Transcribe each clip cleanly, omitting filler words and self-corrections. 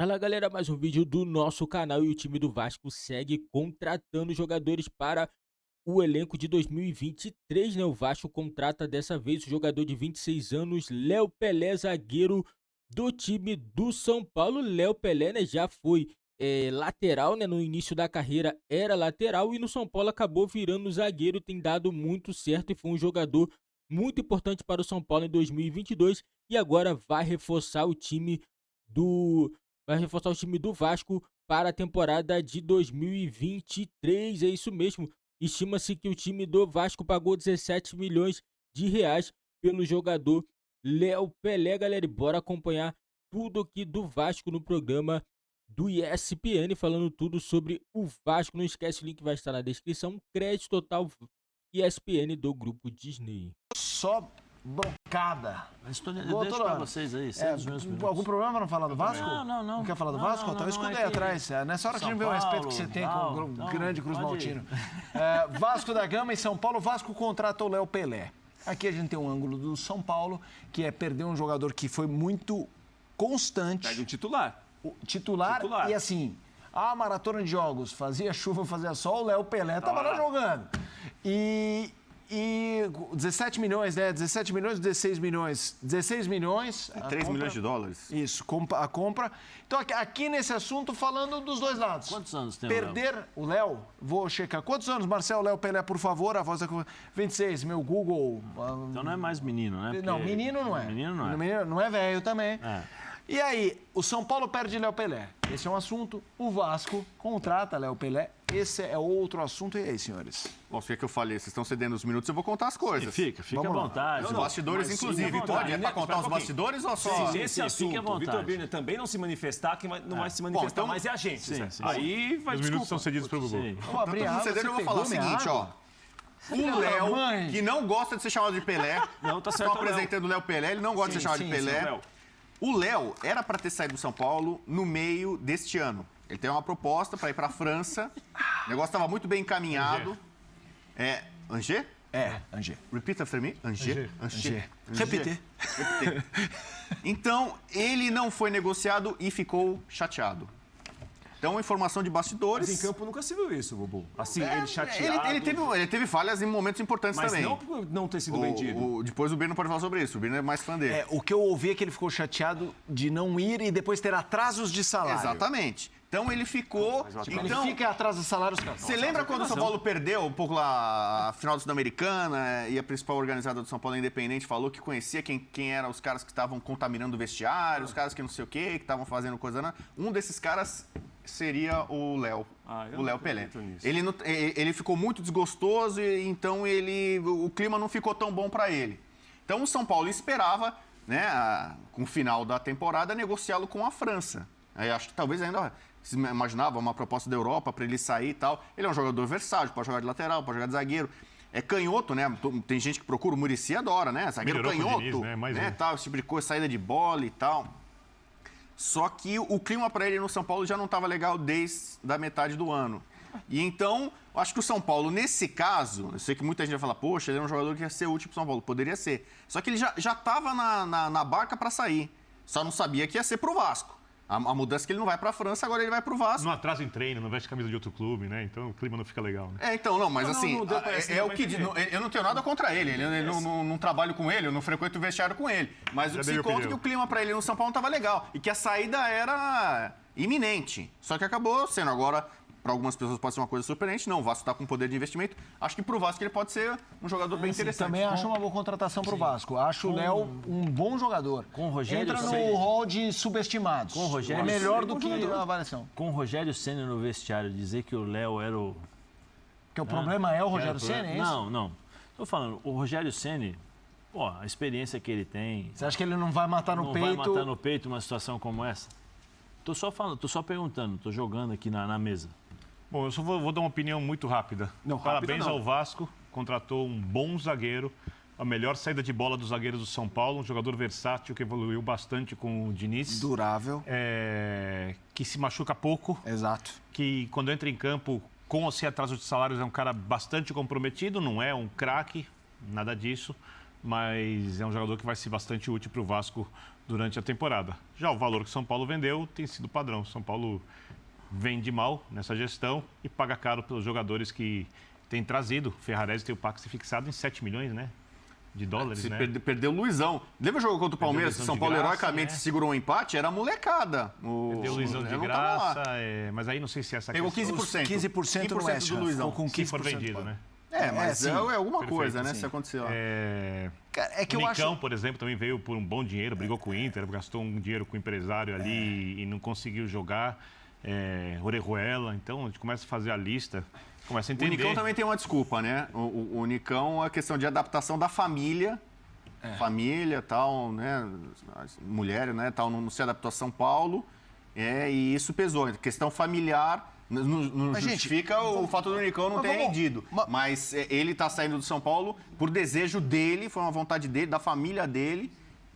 Fala galera, mais um vídeo do nosso canal e o time do Vasco segue contratando jogadores para o elenco de 2023, né? O Vasco contrata dessa vez o jogador de 26 anos, Léo Pelé, zagueiro do time do São Paulo. Léo Pelé, né, já foi lateral, né? No início da carreira era lateral e no São Paulo acabou virando zagueiro, tem dado muito certo e foi um jogador muito importante para o São Paulo em 2022 e agora vai reforçar o time do Vasco para a temporada de 2023. É isso mesmo. Estima-se que o time do Vasco pagou 17 milhões de reais pelo jogador Léo Pelé, galera. E bora acompanhar tudo aqui do Vasco no programa do ESPN, falando tudo sobre o Vasco. Não esquece, o link vai estar na descrição. Crédito total ESPN do Grupo Disney. Só bancada. Mas deixa pra vocês aí, algum problema não falar do Vasco? Não. Não quer falar do Vasco? Então eu escondei atrás. Nessa hora que a gente vê o respeito que você tem com o grande Cruz Maltino. Vasco da Gama em São Paulo, Vasco contrata o Léo Pelé. Aqui a gente tem um ângulo do São Paulo, que é perder um jogador que foi muito constante. Perde um titular. Titular. E assim, a maratona de jogos, fazia chuva, fazia sol, o Léo Pelé estava lá jogando. E 17 milhões, né? 17 milhões, 16 milhões. 16 milhões. 3 milhões de dólares. Isso, a compra. Então, aqui nesse assunto, falando dos dois lados. Quantos anos tem Perder o Léo? Vou checar. Quantos anos, Marcelo? Léo Pelé, por favor, a voz da... 26, meu Google... Então não é mais menino, né? Não, menino não é. Menino não é. Menino não é velho também. É. E aí, o São Paulo perde Léo Pelé. Esse é um assunto. O Vasco contrata Léo Pelé. Esse é outro assunto. E aí, senhores? Bom, se é que eu falei, vocês estão cedendo os minutos, eu vou contar as coisas. Fica à vontade. Os bastidores, inclusive. Pode? É pra contar os bastidores ou só... Nesse assunto, o Vitor Birner também não se manifestar, quem não vai se manifestar, mas é a gente. Sim. Aí vai, Os minutos são cedidos pro Gugu. Vamos abrir a água, cedendo, eu vou falar o seguinte, ó. O Léo, que não gosta de ser chamado de Pelé, Não, tá certo, estão apresentando o Léo Pelé, ele não gosta de ser chamado de Pelé. Léo. O Léo era para ter saído do São Paulo no meio deste ano. Ele tem uma proposta para ir para a França. O negócio estava muito bem encaminhado. Angers? Angers. Repeat after me. Angers. Repetir. Então, ele não foi negociado e ficou chateado. Então, informação de bastidores. Mas em campo nunca se viu isso, Bubu. Assim, ele chateado. Ele teve falhas em momentos importantes mas também. não por não ter sido vendido. Depois o Birno pode falar sobre isso. O Birno é mais fã dele. O que eu ouvi é que ele ficou chateado de não ir e depois ter atrasos de salário. Exatamente. Então ele ficou. Ele fica atrás dos salários. Você lembra quando o São Paulo perdeu um pouco lá a final da Sul-Americana e a principal organizada do São Paulo, a Independente, falou que conhecia quem eram os caras que estavam contaminando o vestiário, os caras que não sei o quê, que estavam fazendo coisa. Um desses caras seria o Léo. O Léo Pelé. Ele ficou muito desgostoso e então o clima não ficou tão bom para ele. Então o São Paulo esperava, né, com o final da temporada, negociá-lo com a França. Aí acho que talvez ainda se imaginava uma proposta da Europa para ele sair e tal. Ele é um jogador versátil, pode jogar de lateral, pode jogar de zagueiro. É canhoto, né? Tem gente que procura, o Muricy adora, né? Zagueiro canhoto, né? Tal, esse tipo de coisa, saída de bola e tal. Só que o clima para ele no São Paulo já não estava legal desde a metade do ano. E então, acho que o São Paulo, nesse caso, eu sei que muita gente vai falar, poxa, ele é um jogador que ia ser útil para o São Paulo. Poderia ser. Só que ele já estava na barca para sair. Só não sabia que ia ser para o Vasco. A mudança é que ele não vai para a França, agora ele vai para o Vasco. Não atrasa em treino, não veste camisa de outro clube, né? Então o clima não fica legal, né? Então, não, mas assim, eu não tenho nada contra ele. Eu não trabalho com ele, eu não frequento o vestiário com ele. Mas o que se conta é que o clima para ele no São Paulo não estava legal. E que a saída era iminente. Só que acabou sendo agora... Para algumas pessoas pode ser uma coisa surpreendente. Não, o Vasco está com poder de investimento. Acho que para o Vasco ele pode ser um jogador bem interessante. Também acho uma boa contratação para o Vasco. Acho o Léo um bom jogador. Com o Rogério Entra no hall de subestimados. Com o Rogério, é melhor do que a avaliação. Com o Rogério Ceni no vestiário, dizer que o Léo era o... Que o problema é o Rogério Ceni, é isso? Não. Estou falando, o Rogério Ceni, a experiência que ele tem... Você acha que ele não vai matar no peito? Não vai matar no peito uma situação como essa? Estou só falando, estou só perguntando, estou jogando aqui na mesa. Bom, eu só vou dar uma opinião muito rápida. Parabéns ao Vasco, contratou um bom zagueiro, a melhor saída de bola dos zagueiros do São Paulo, um jogador versátil que evoluiu bastante com o Diniz. Durável. Que se machuca pouco. Exato. Que quando entra em campo, com ou sem atraso de salários, é um cara bastante comprometido, não é um craque, nada disso, mas é um jogador que vai ser bastante útil para o Vasco durante a temporada. Já o valor que o São Paulo vendeu tem sido padrão. São Paulo vende mal nessa gestão e paga caro pelos jogadores que tem trazido. O Ferrarese tem o Pax fixado em 7 milhões, né? De dólares, né? Perdeu o Luizão. Lembra o jogo contra o Palmeiras, que São Paulo heroicamente segurou um empate? Era molecada. Perdeu o Luizão de graça, mas aí não sei se essa Pegou 15%. 15% no West, do Luizão. com 15% se for vendido, né? Mas é alguma coisa, né? sim. Se acontecer lá. Cara, é que o eu Nicão, acho... por exemplo, também veio por um bom dinheiro, brigou com o Inter, gastou um dinheiro com o empresário ali e não conseguiu jogar. Orejuela, então a gente começa a fazer a lista, começa a entender. O Nicão também tem uma desculpa, né? O Nicão, a questão de adaptação da família, família, tal, né? As mulheres, né? Tal, não se adaptou a São Paulo, e isso pesou. A questão familiar não justifica o fato do Nicão não ter rendido. Mas ele está saindo do São Paulo por desejo dele, foi uma vontade dele, da família dele.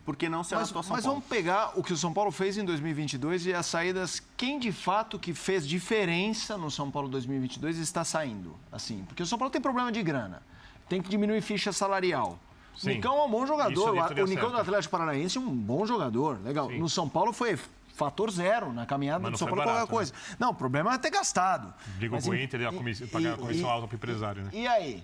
Porque não se adaptou a São Paulo. Mas vamos pegar o que o São Paulo fez em 2022 e as saídas. Quem de fato que fez diferença no São Paulo 2022 está saindo? Assim, porque o São Paulo tem problema de grana. Tem que diminuir ficha salarial. Sim. O Nicão é um bom jogador. O Nicão do Atlético Paranaense é um bom jogador. Legal. Sim. No São Paulo foi fator zero na caminhada do São Paulo, qualquer coisa. Né? Não, o problema é ter gastado. Brigou com o Inter e pagar a comissão alta para o empresário, né? E aí?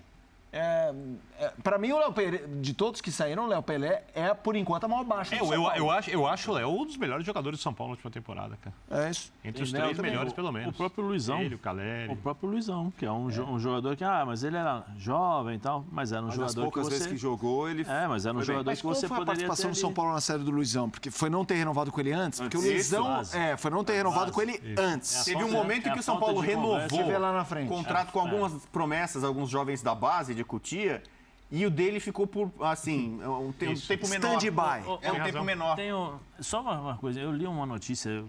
Para mim, o Léo Pelé, de todos que saíram, o Léo Pelé é, por enquanto, a maior baixa do São Paulo. Eu acho o Léo um dos melhores jogadores de São Paulo na última temporada, cara. É isso. Entre os três melhores, pelo menos. O próprio Luizão. Ele, o Caleri. O próprio Luizão, que é um jogador que, mas ele era jovem e tal, mas era um jogador que você... poucas vezes que jogou, ele... mas era um jogador que você poderia ter... Mas qual foi a participação do São Paulo na série do Luizão? Porque foi não ter renovado com ele antes? Porque o Luizão... foi não ter renovado com ele antes. Teve um momento em que o São Paulo renovou o contrato com algumas promessas, alguns jovens da base de Cotia. E o dele ficou por, assim, um tempo menor. Stand-by. Um tempo menor. Só uma coisa, eu li uma notícia,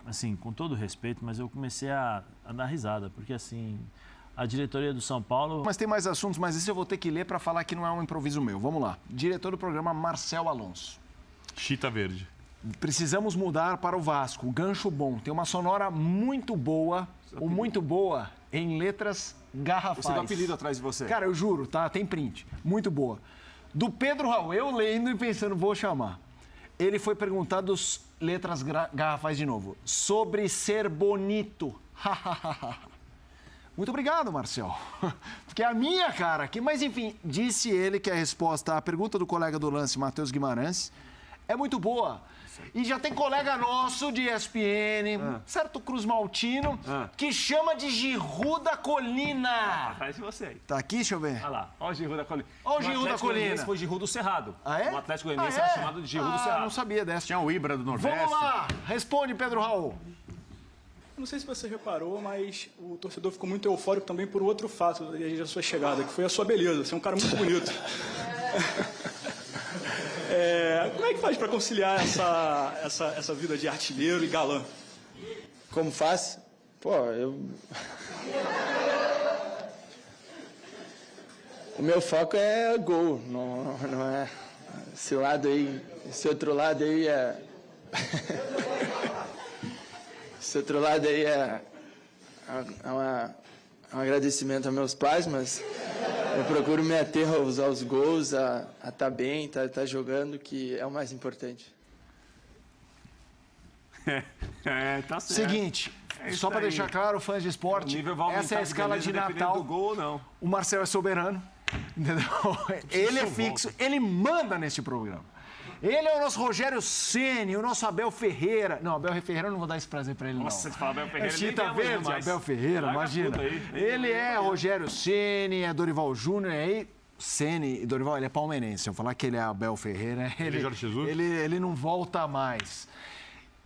assim, com todo respeito, mas eu comecei a dar risada, porque, assim, a diretoria do São Paulo... Mas tem mais assuntos, mas isso eu vou ter que ler para falar que não é um improviso meu. Vamos lá. Diretor do programa, Marcel Alonso. Chita verde. Precisamos mudar para o Vasco. Gancho bom. Tem uma sonora muito boa, em letras garrafais. Você dá apelido atrás de você. Cara, eu juro, tá? Tem print. Muito boa. Do Pedro Raul, eu lendo e pensando, vou chamar. Ele foi perguntado, letras garrafais de novo, sobre ser bonito. Muito obrigado, Marcel. Porque é a minha cara aqui. Mas, enfim, disse ele que a resposta à pergunta do colega do lance, Matheus Guimarães, é muito boa. E já tem colega nosso de ESPN, certo Cruz Maltino, que chama de Giru da Colina. Atrás de você aí. Tá aqui, deixa eu ver. Olha lá, olha o Giru da Colina. Olha o Giru da Colina. Esse foi Giru do Cerrado. Ah, é? O Atlético Goianiense era chamado de Giru do Cerrado. Não sabia dessa. Tinha o Ibra do Nordeste. Vamos lá, responde, Pedro Raul. Não sei se você reparou, mas o torcedor ficou muito eufórico também por outro fato da sua chegada, que foi a sua beleza. Você é um cara muito bonito. Como é que faz para conciliar essa vida de artilheiro e galã? Como faço? O meu foco é gol, não é... Esse outro lado aí é... Esse outro lado aí é um agradecimento aos meus pais, mas eu procuro me ater aos gols, a estar bem, tá jogando, que é o mais importante. Tá certo. Seguinte, só para deixar claro, fãs de esporte, essa é a escala de Natal. Do gol ou não. O Marcel é soberano, entendeu? Ele é fixo, ele manda neste programa. Ele é o nosso Rogério Ceni, o nosso Abel Ferreira. Não, Abel Ferreira eu não vou dar esse prazer pra ele, não. Nossa, você fala Abel Ferreira, Chita verde, Abel Ferreira, imagina. Ele é Rogério Ceni, é Dorival Júnior, aí Ceni e Dorival, ele é palmeirense. Se eu falar que ele é Abel Ferreira, ele não volta mais.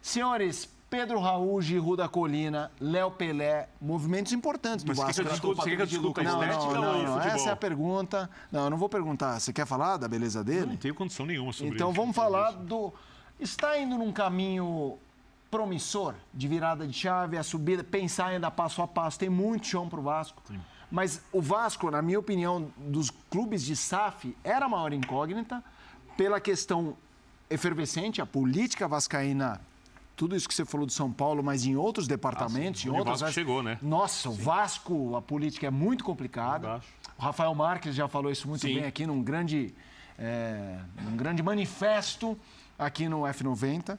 Senhores, Pedro Raul, Giru da Colina, Léo Pelé, movimentos importantes do Vasco. Você quer que eu discuta a estética não, essa é a pergunta. Não, eu não vou perguntar. Você quer falar da beleza dele? Não tenho condição nenhuma sobre isso. Então vamos falar do... Está indo num caminho promissor de virada de chave, a subida, pensar ainda passo a passo. Tem muito chão para o Vasco. Sim. Mas o Vasco, na minha opinião, dos clubes de SAF, era a maior incógnita pela questão efervescente, a política vascaína... Tudo isso que você falou do São Paulo, mas em outros departamentos... O Vasco chegou, né? Nossa, o Vasco, a política é muito complicada. O Rafael Marques já falou isso muito bem aqui num grande manifesto. aqui no F90.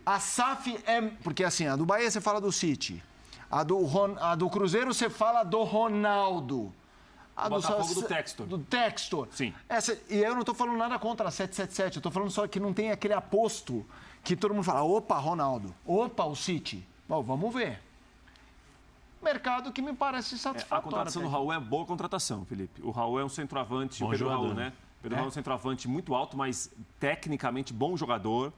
A SAF é... Porque assim, a do Bahia você fala do City. A do Cruzeiro você fala do Ronaldo. A do Botafogo do Textor. Do Textor. Sim. E eu não estou falando nada contra a 777. Eu estou falando só que não tem aquele aposto que todo mundo fala, opa, Ronaldo. Opa, o City. Bom, vamos ver. Mercado que me parece satisfatório. A contratação do Raul é boa contratação, Felipe. O Raul é um centroavante, o Pedro Raul, né? Pedro Raul é um centroavante muito alto, mas tecnicamente bom jogador.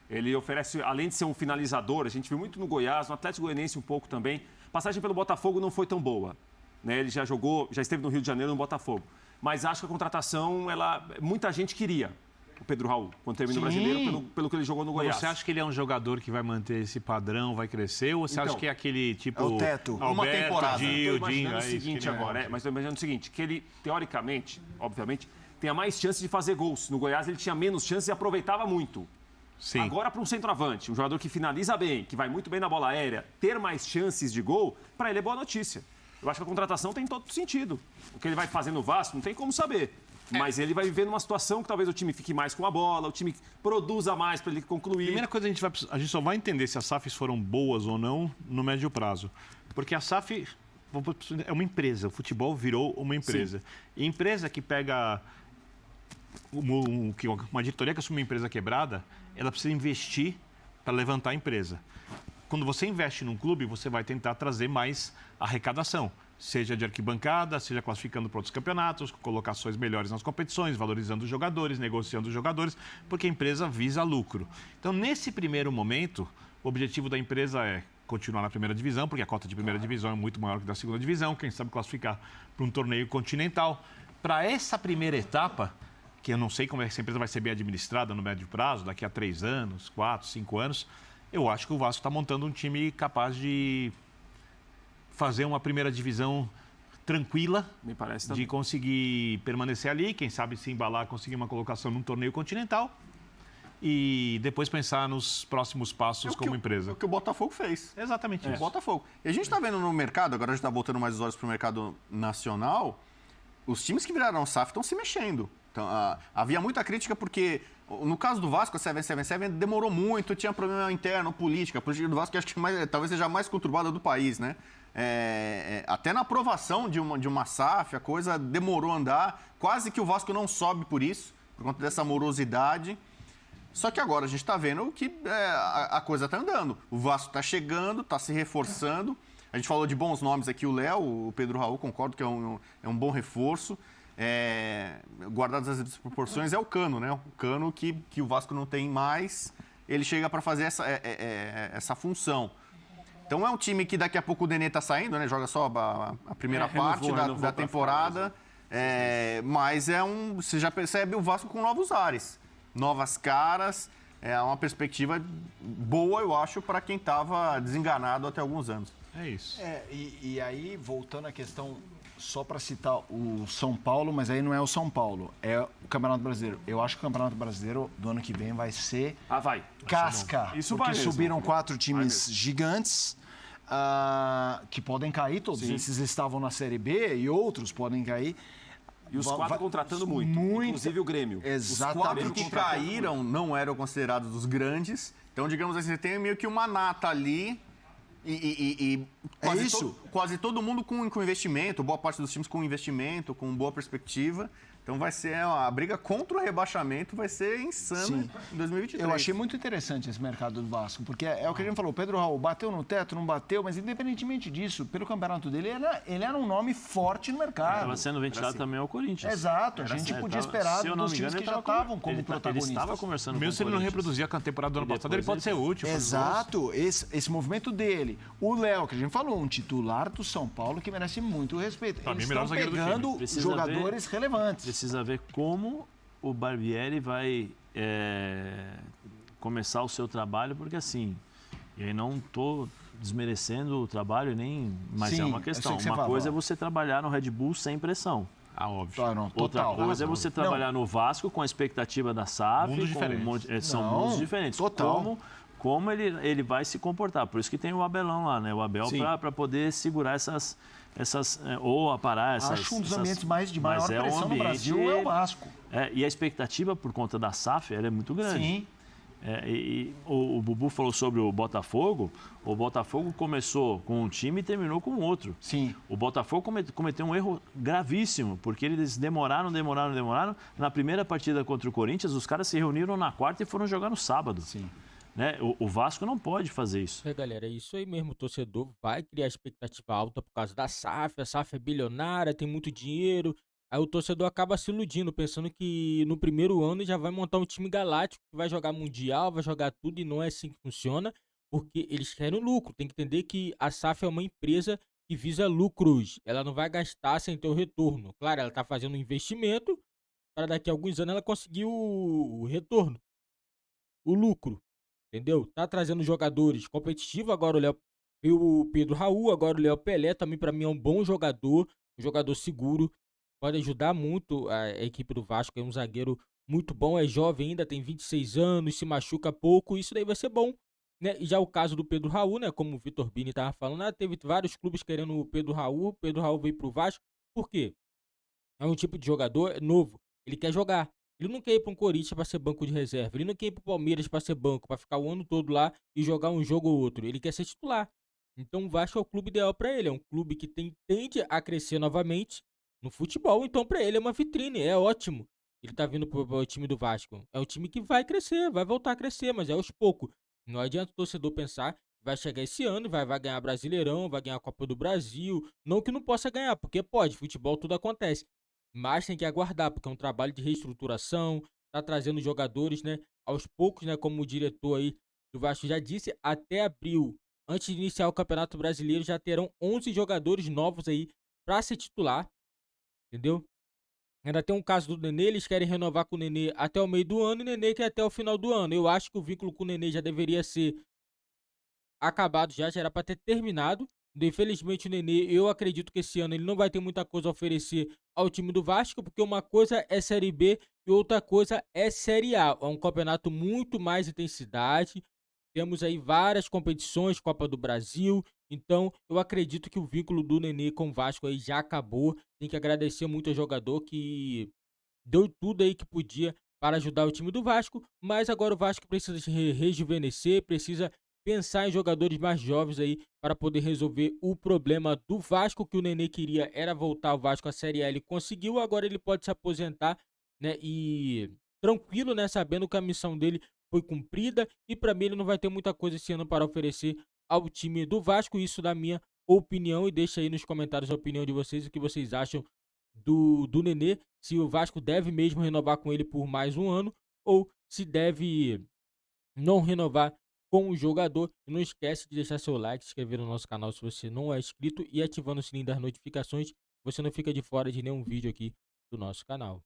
Ele oferece, além de ser um finalizador, a gente viu muito no Goiás, no Atlético Goianiense um pouco também. Passagem pelo Botafogo não foi tão boa, né? Ele já esteve no Rio de Janeiro no Botafogo. Mas acho que a contratação, muita gente queria o Pedro Raul, quando termina o Brasileiro, pelo que ele jogou no Goiás. Você acha que ele é um jogador que vai manter esse padrão, vai crescer? Ou você acha que é aquele tipo... É o teto. Alberto, Uma temporada. Estou imaginando o seguinte agora, mas estou imaginando o seguinte, que ele, teoricamente, obviamente, tenha mais chances de fazer gols. No Goiás ele tinha menos chances e aproveitava muito. Sim. Agora, para um centroavante, um jogador que finaliza bem, que vai muito bem na bola aérea, ter mais chances de gol, para ele é boa notícia. Eu acho que a contratação tem todo sentido. O que ele vai fazer no Vasco, não tem como saber. Mas ele vai viver numa situação que talvez o time fique mais com a bola, o time produza mais para ele concluir. Primeira coisa, a gente só vai entender se as SAFs foram boas ou não no médio prazo. Porque a SAF é uma empresa, o futebol virou uma empresa. Sim. E empresa que pega... Uma diretoria que assume uma empresa quebrada, ela precisa investir para levantar a empresa. Quando você investe num clube, você vai tentar trazer mais arrecadação, seja de arquibancada, seja classificando para outros campeonatos, colocações melhores nas competições, valorizando os jogadores, negociando os jogadores, porque a empresa visa lucro. Então, nesse primeiro momento, o objetivo da empresa é continuar na primeira divisão, porque a cota de primeira divisão é muito maior que da segunda divisão, quem sabe classificar para um torneio continental. Para essa primeira etapa, que eu não sei como essa empresa vai ser bem administrada no médio prazo, daqui a 3 anos, 4, 5 anos, eu acho que o Vasco está montando um time capaz de fazer uma primeira divisão tranquila, me parece de conseguir permanecer ali, quem sabe se embalar, conseguir uma colocação num torneio continental e depois pensar nos próximos passos como empresa. É o que o Botafogo fez. Exatamente isso. O Botafogo. E a gente está vendo no mercado, agora a gente está botando mais os olhos para o mercado nacional, os times que viraram SAF estão se mexendo. Então, havia muita crítica porque, no caso do Vasco, a 777 demorou muito, tinha problema interno, política. A política do Vasco acho que talvez seja a mais conturbada do país, né? Até na aprovação de uma SAF, a coisa demorou a andar. Quase que o Vasco não sobe por isso, por conta dessa morosidade. Só que agora a gente está vendo que a coisa está andando. O Vasco está chegando, está se reforçando. A gente falou de bons nomes aqui, o Léo, o Pedro Raul, concordo que é um bom reforço. Guardadas as proporções, é o Cano, né? O Cano que o Vasco não tem mais, ele chega para fazer essa função. Então é um time que daqui a pouco o Nenê está saindo, né? Joga só a primeira parte da temporada, mas você já percebe o Vasco com novos ares, novas caras, é uma perspectiva boa, eu acho, para quem estava desenganado até alguns anos. É isso. E aí, voltando à questão... Só para citar o São Paulo, mas aí não é o São Paulo, é o Campeonato Brasileiro. Eu acho que o Campeonato Brasileiro do ano que vem vai ser casca. Isso porque vai subiram mesmo. 4 times gigantes que podem cair. Todos esses estavam na Série B e outros podem cair. E os 4 contratando muito, inclusive o Grêmio. Exatamente. Os 4 que caíram não eram considerados os grandes. Então, digamos assim, você tem meio que uma nata ali... E quase todo mundo com investimento, boa parte dos times com investimento, com boa perspectiva. Então vai ser a briga contra o rebaixamento, vai ser insana em 2023. Eu achei muito interessante esse mercado do Vasco, porque é o que a gente falou, o Pedro Raul bateu no teto, não bateu, mas independentemente disso, pelo campeonato dele, ele era um nome forte no mercado. Estava sendo ventilado também ao Corinthians. Exato, a gente podia esperar dos times que já estavam como protagonistas. Ele estava conversando mesmo se ele não reproduzir a temporada do ano passado, ele pode ser útil. Exato, esse movimento dele. O Léo, que a gente falou, um titular do São Paulo que merece muito respeito. Eles estão pegando jogadores relevantes. Precisa ver como o Barbieri vai começar o seu trabalho, porque assim, e aí não estou desmerecendo o trabalho, mas é uma questão. Uma coisa é você trabalhar no Red Bull sem pressão. Óbvio. Outra coisa é você trabalhar no Vasco com a expectativa da SAF. Mundos diferentes. São mundos diferentes. Total. Como ele vai se comportar. Por isso que tem o Abelão lá, né? O Abel para poder segurar essas ou aparar essas... Acho um dos ambientes de maior pressão no Brasil é o Vasco. E a expectativa por conta da SAF ela é muito grande. Sim. O Bubu falou sobre o Botafogo começou com um time e terminou com outro. Sim. O Botafogo cometeu um erro gravíssimo, porque eles demoraram. Na primeira partida contra o Corinthians, os caras se reuniram na quarta e foram jogar no sábado. Sim. Né? O Vasco não pode fazer isso. Galera, é isso aí mesmo. O torcedor vai criar expectativa alta por causa da SAF. A SAF é bilionária, tem muito dinheiro. Aí o torcedor acaba se iludindo, pensando que no primeiro ano já vai montar um time galáctico, que vai jogar mundial, vai jogar tudo, e não é assim que funciona, porque eles querem lucro. Tem que entender que a SAF é uma empresa que visa lucros. Ela não vai gastar sem ter o retorno. Claro, ela está fazendo um investimento para daqui a alguns anos ela conseguir o retorno, o lucro. Entendeu? Tá trazendo jogadores competitivos. Agora o Pedro Raul, agora o Léo Pelé, também para mim é um bom jogador, um jogador seguro. Pode ajudar muito a equipe do Vasco, é um zagueiro muito bom, é jovem ainda, tem 26 anos, se machuca pouco, isso daí vai ser bom, né? E já o caso do Pedro Raul, né, como o Vitor Bini estava falando, teve vários clubes querendo o Pedro Raul veio pro Vasco, por quê? É um tipo de jogador novo, ele quer jogar, ele não quer ir para um Corinthians para ser banco de reserva, ele não quer ir pro Palmeiras para ser banco, para ficar o ano todo lá e jogar um jogo ou outro, ele quer ser titular. Então o Vasco é o clube ideal para ele, é um clube que tende a crescer novamente no futebol, então pra ele é uma vitrine, é ótimo. Ele tá vindo pro time do Vasco. É um time que vai crescer, vai voltar a crescer, mas é aos poucos. Não adianta o torcedor pensar que vai chegar esse ano e vai ganhar Brasileirão, vai ganhar a Copa do Brasil. Não que não possa ganhar, porque pode, futebol tudo acontece. Mas tem que aguardar, porque é um trabalho de reestruturação, tá trazendo jogadores, né, aos poucos, né, como o diretor aí do Vasco já disse, até abril, antes de iniciar o Campeonato Brasileiro, já terão 11 jogadores novos aí pra ser titular. Entendeu? Ainda tem um caso do Nenê, eles querem renovar com o Nenê até o meio do ano e o Nenê quer até o final do ano. Eu acho que o vínculo com o Nenê já deveria ser acabado, já era para ter terminado. Infelizmente o Nenê, eu acredito que esse ano ele não vai ter muita coisa a oferecer ao time do Vasco, porque uma coisa é Série B e outra coisa é Série A. É um campeonato muito mais intensidade. Temos aí várias competições, Copa do Brasil. Então, eu acredito que o vínculo do Nenê com o Vasco aí já acabou. Tem que agradecer muito ao jogador que deu tudo aí que podia para ajudar o time do Vasco. Mas agora o Vasco precisa se rejuvenescer, precisa pensar em jogadores mais jovens aí para poder resolver o problema do Vasco, que o Nenê queria era voltar ao Vasco à Série A. Ele conseguiu, agora ele pode se aposentar, né? E tranquilo, né? Sabendo que a missão dele foi cumprida e para mim ele não vai ter muita coisa esse ano para oferecer ao time do Vasco. Isso da minha opinião, e deixa aí nos comentários a opinião de vocês, o que vocês acham do Nenê, se o Vasco deve mesmo renovar com ele por mais um ano ou se deve não renovar com o jogador. E não esquece de deixar seu like, se inscrever no nosso canal se você não é inscrito e ativando o sininho das notificações, você não fica de fora de nenhum vídeo aqui do nosso canal.